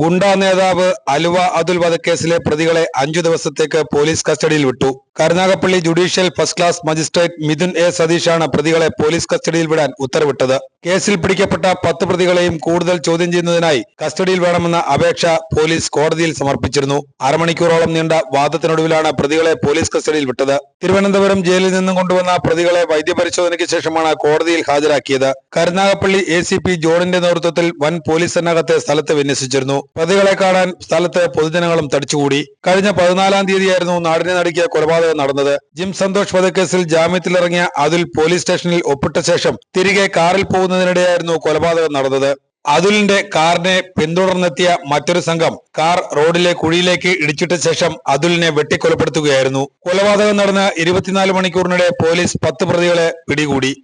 ഗുണ്ടാ നേതാവ് അലുവ അതുൽ വധക്കേസിലെ പ്രതികളെ 5 ദിവസത്തേക്ക് പോലീസ് കസ്റ്റഡിയിൽ വിട്ടു. Karunagappally judicial first class magistrate Mithun A സതീഷാണ് പ്രതികളെ പോലീസ് കസ്റ്റഡിയിൽ വിടാൻ ഉത്തരവിട്ടത്. കേസിൽ പിടിക്കപ്പെട്ട 10 പ്രതികളെയും കൂടുതൽ ചോദ്യം ചെയ്യുന്നതിനായി കസ്റ്റഡിയിൽ വേണമെന്ന അപേക്ഷ പോലീസ് കോടതിയിൽ സമർപ്പിച്ചിരുന്നു. അരമണിക്കൂറോളം നീണ്ട വാദത്തിനൊടുവിലാണ് പ്രതികളെ പോലീസ് കസ്റ്റഡിയിൽ വിട്ടത്. തിരുവനന്തപുരം ജയിലിൽ നിന്നും കൊണ്ടുവന്ന പ്രതികളെ വൈദ്യപരിശോധനയ്ക്ക് ശേഷമാണ് കോടതിയിൽ ഹാജരാക്കിയത്. കരുനാഗപ്പള്ളി ACP ജോണിന്റെ നേതൃത്വത്തിൽ വൻ പോലീസ് സന്നാഹത്തെ സ്ഥലത്ത് വിന്യസിച്ചിരുന്നു. പ്രതികളെ കാണാൻ സ്ഥലത്ത് പൊതുജനങ്ങളും തടിച്ചുകൂടി. കഴിഞ്ഞ 14-ാം തീയതിയായിരുന്നു നാടിനെ നടുക്കിയ കൊലപാതകം നടന്നത്. ജിം സന്തോഷ് വധക്കേസിൽ ജാമ്യത്തിലിറങ്ങിയ അതുൽ പോലീസ് സ്റ്റേഷനിൽ ഒപ്പിട്ട ശേഷം തിരികെ കാറിൽ പോകുന്നതിനിടെയായിരുന്നു കൊലപാതകം നടന്നത്. അതുലിന്റെ കാറിനെ പിന്തുടർന്നെത്തിയ മറ്റൊരു സംഘം കാർ റോഡിലെ കുഴിയിലേക്ക് ഇടിച്ചിട്ട ശേഷം അതുലിനെ വെട്ടിക്കൊലപ്പെടുത്തുകയായിരുന്നു. കൊലപാതകം നടന്ന് 24 മണിക്കൂറിനിടെ പോലീസ് 10 പ്രതികളെ പിടികൂടി.